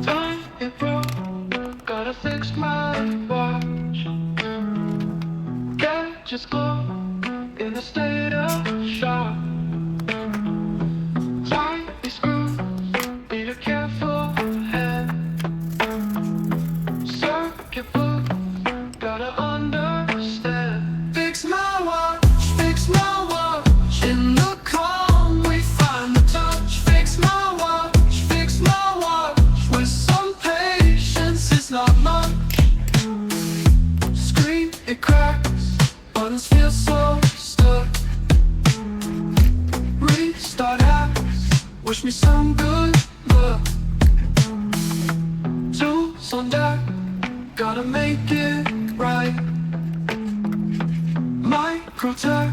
Time it broke, gotta fix my watch. Gadgets glow in a state of shock. Tiny screws need a careful hand. Circuit book, gotta understand. Fix my watch, fix my watch. In the calm we find the touch. Fix my watch. With some patience, it's not much. Screen, it cracks, buttons feel so stuck. Restart apps, wish me some good luck. Tools on deck, gotta make it right. Microtech,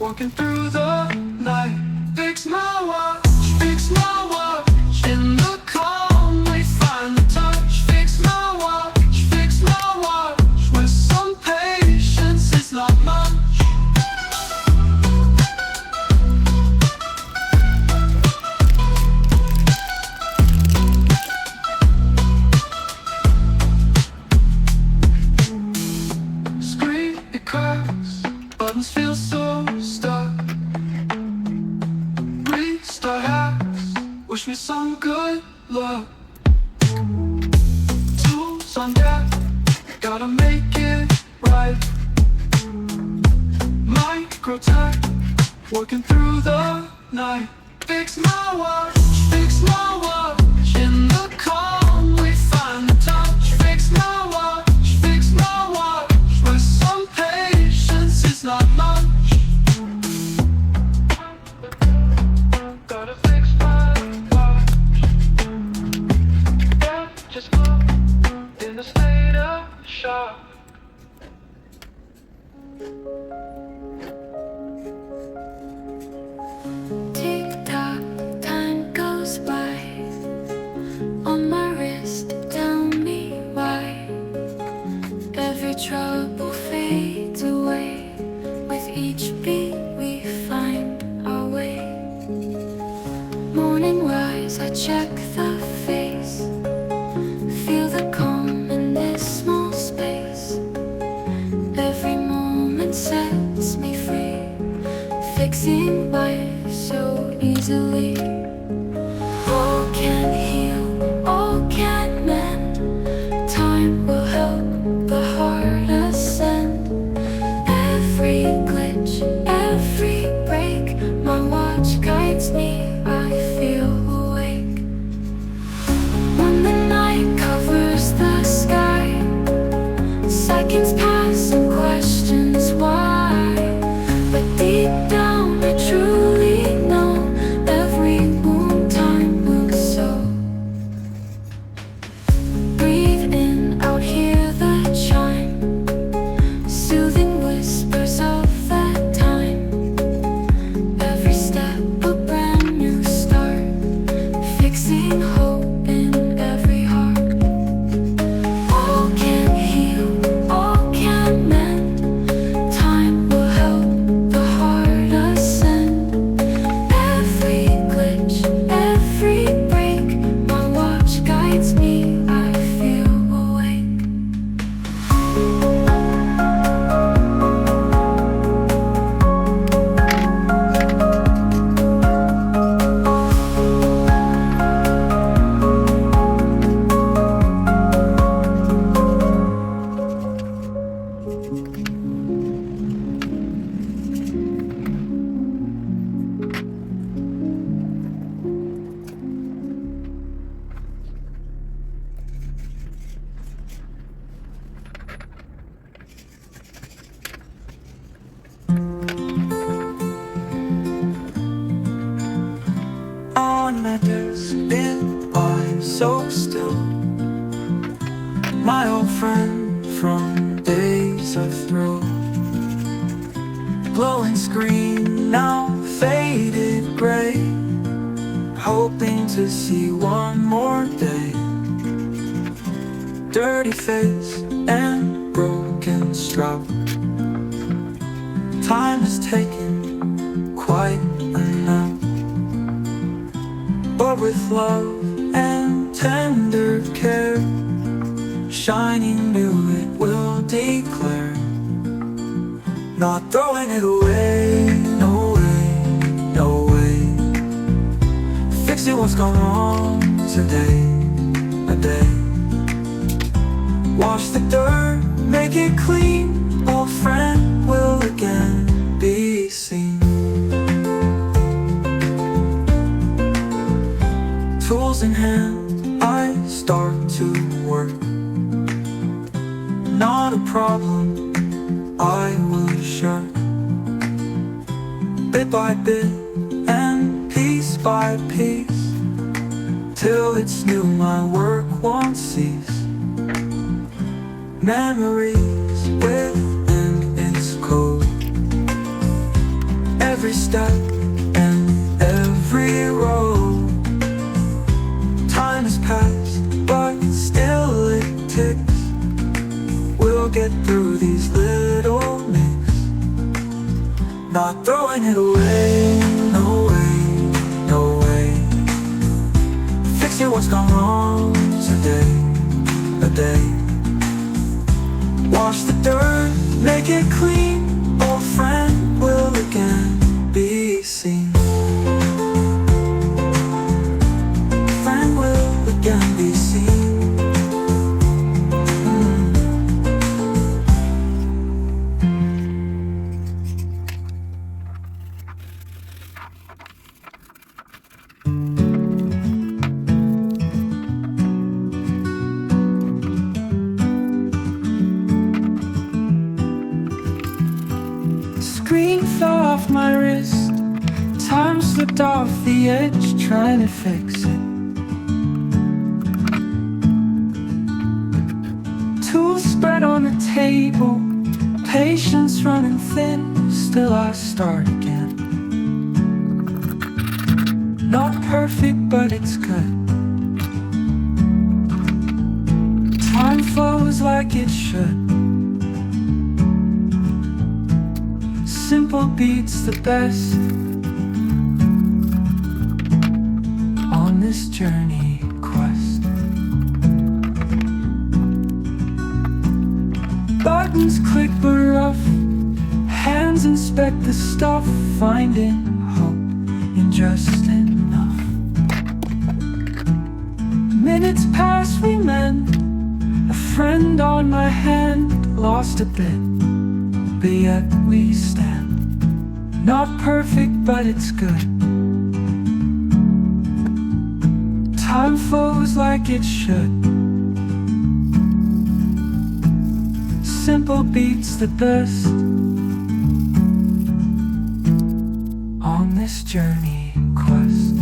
walking through the night. Fix my watch, fix my watch. In the calm we find the touch. Fix my watch, with some patience, it's not much. Screen, it cracks, buttons feel so stuck. Restart hacks, wish me some good luck. Tools on deck, gotta make it right. Microtech, working through the night. Fix my watch, fix my watch. In the calm we find the touch. Fix my watch, with some patience, it's not much. Gotta fix my watch. Yeah, just look in a state of shock. Tick-tock, time goes by. On my wrist, tell me why. Every trouble fades away. With each beat we find our way. Morning rise, I check the face. Feel the calm in this small space. Every moment sets me free. Fixing life so easily. All can heal, all can mend. Time will help the heart ascend. Every glitch, every break, my watch guides me, I feel awake. When the night covers the sky, seconds pass and questions why. But deep down I truly know every moon time moves so. Breathe in, out, hear the chime. Soothing whispers of that time. Every step a brand new start. Fixing hope in every heart. All can heal, all can mend. Time will help the heart ascend. Every glitch, every break, my watch guides me, I feel awake. On my desk, been by so still. My old friend from days of thrill. Glowing screen, now faded gray. Hoping to see one more day. Dirty face and broken strap. Time has taken quite a nap. But with love and tender care, shining new it will declare. Not throwing it away, no way, no way. Fixing what's gone wrong today, a day. Wash the dirt, make it clean, old friend will again be seen. Tools in hand, I start to work. Not a problem, I was sure. Bit by bit and piece by piece, till it's new my work won't cease. Memories within its code, every step and every road. Time has passed, but still it ticks. We'll get through these little nicks. Not throwing it away, no way, no way. Fixing what's gone wrong today, a day. Wash the dirt, make it clean, old friend will again be seen. Friend will again be seen. Screen fell off my wrist, time slipped off the edge, trying to fix it. Tools spread on the table, patience running thin, still I start again. Not perfect, but it's good. Time flows like it should. Simple beats the best on this journey quest. Buttons click but rough, hands inspect the stuff, finding hope in just enough. Minutes pass, we mend, a friend on my hand, lost a bit, but yet we stand. Not perfect, but it's good. Time flows like it should. Simple beats the best on this journey quest.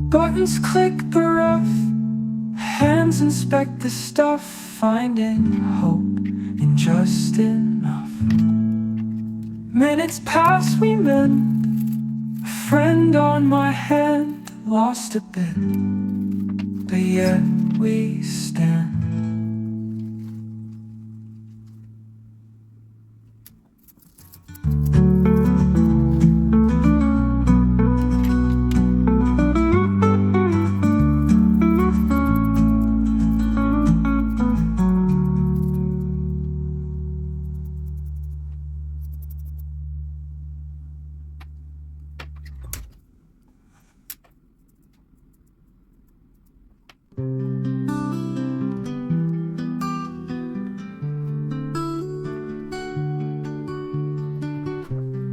Buttons click but rough, hands inspect the stuff, finding hope in just enough. Minutes pass, we mend, a friend on my hand, lost a bit, but yet we stand.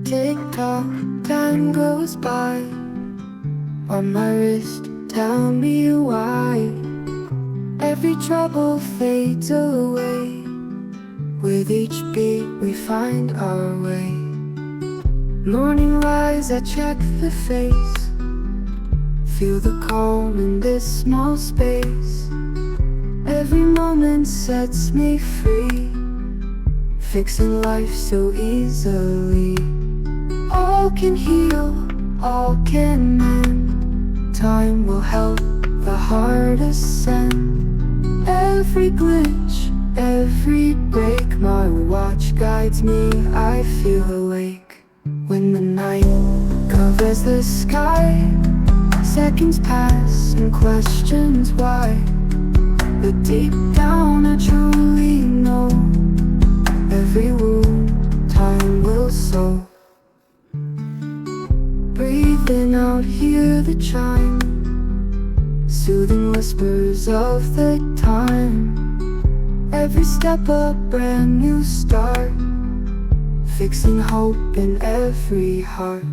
Tick-tock, time goes by on my wrist, tell me why. Every trouble fades away, with each beat we find our way. Morning rise, I check the face, Feel the calm in this small space. Every moment sets me free, fixing life so easily. All can heal, all can mend. Time will help the heart ascend. Every glitch, every break, my watch guides me, I feel awake. When the night covers the sky, seconds pass and questions why. But deep down I truly know, every wound time will sew. Breathe in out, hear the chime, soothing whispers of the time. Every step a brand new start, fixing hope in every heart.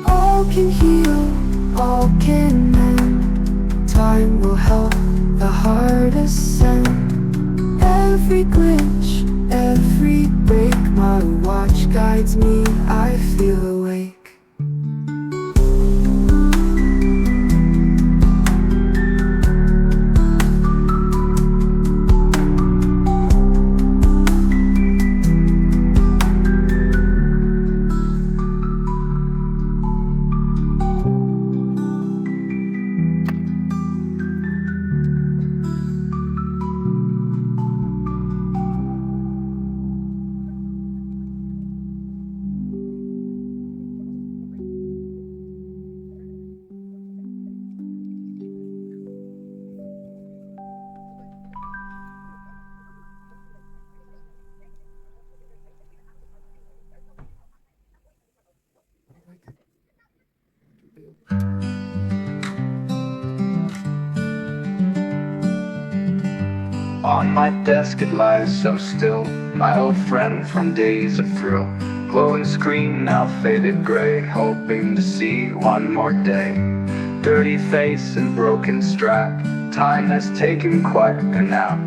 All can heal, all can mend. Time will help the heart ascend. Every glitch, every break, my watch guides me, I feel awake. On my desk it lies so still, my old friend from days of thrill. Glowing screen now faded gray, hoping to see one more day. Dirty face and broken strap, time has taken quite a nap.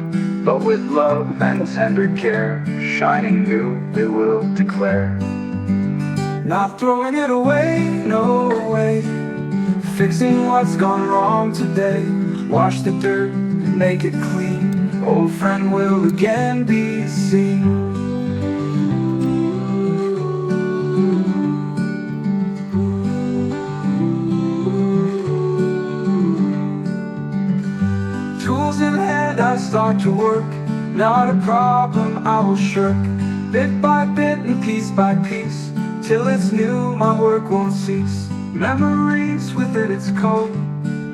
But with love and tender care, shining new it will declare. Not throwing it away, no way. Fixing what's gone wrong today. Wash the dirt and make it clean. Old friend will again be seen. Tools in hand I start to work. Not a problem I will shirk. Bit by bit and piece by piece, till it's new my work won't cease. Memories within its code,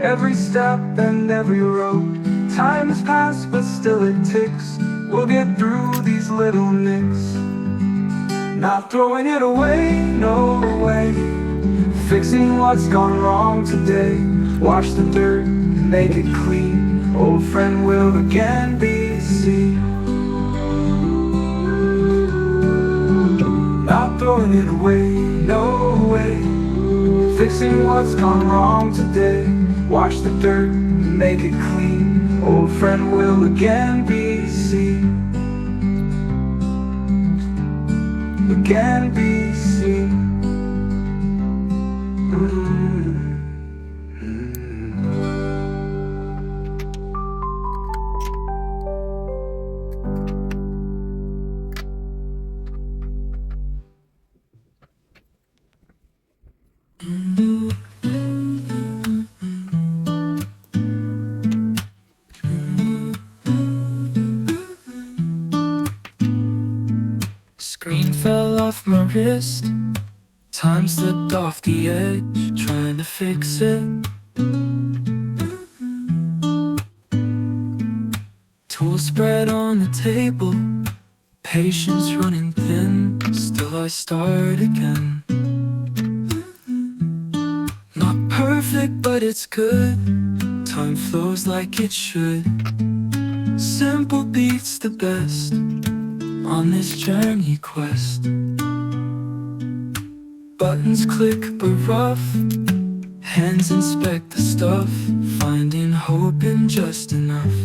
every step and every road. Time has passed but still it ticks. We'll get through these little nicks. Not throwing it away, no way. Fixing what's gone wrong today. Wash the dirt and make it clean. Old friend will again be seen. Not throwing it away, no way. Fixing what's gone wrong today. Wash the dirt and make it clean. Old friend will again be seen. Again be seen. Screen fell off my wrist. Time slipped off the edge, trying to fix it. Tools spread on the table, patience running thin. Still I start again. Not perfect, but it's good. Time flows like it should. Simple beats the best on this journey quest. Buttons click but rough, hands inspect the stuff, finding hope in just enough.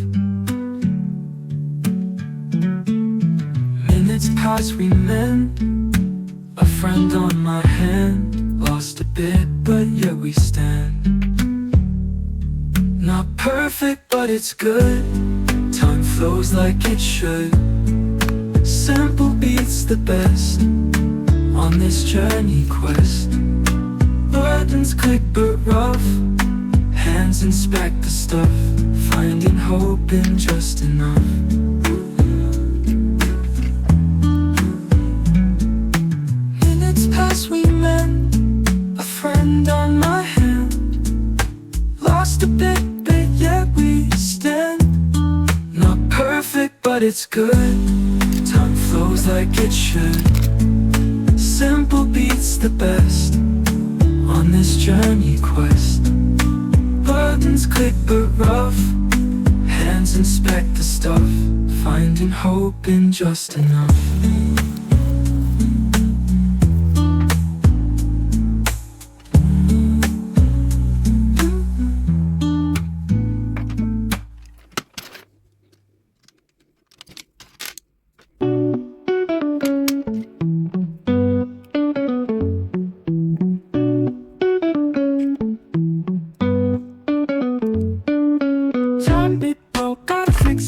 Minutes pass, we mend, a friend on my hand. Lost a bit, but yet we stand. perfect, but it's good. Time flows like it should. Simple beats the best on this journey quest. Buttons click but rough, hands inspect the stuff, finding hope in just enough. Minutes pass, we met, a friend on my hand. Lost a bit, yet we stand. Not perfect, but it's good. Time flows like it should. Simple beats the best on this journey quest. Buttons click but rough, hands inspect the stuff, finding hope in just enough.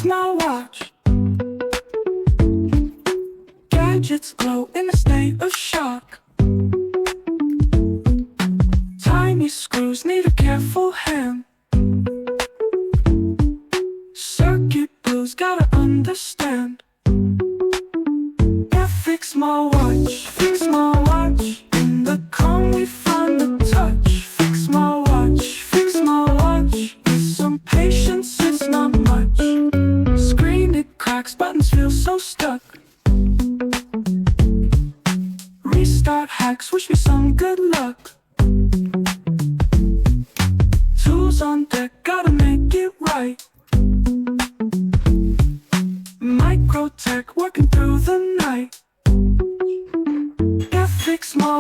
My watch, gadgets glow in a state of shock. Tiny screws need a careful hand. Circuit blues gotta understand. Yeah, fix my watch, fix my watch. In the calm we find the touch. Fix my watch, fix my watch. With some patience, it's not much. Cracks, buttons feel so stuck. Restart hacks, wish me some good luck. Tools on deck, gotta make it right. Micro tech, working through the night. Yeah, fix my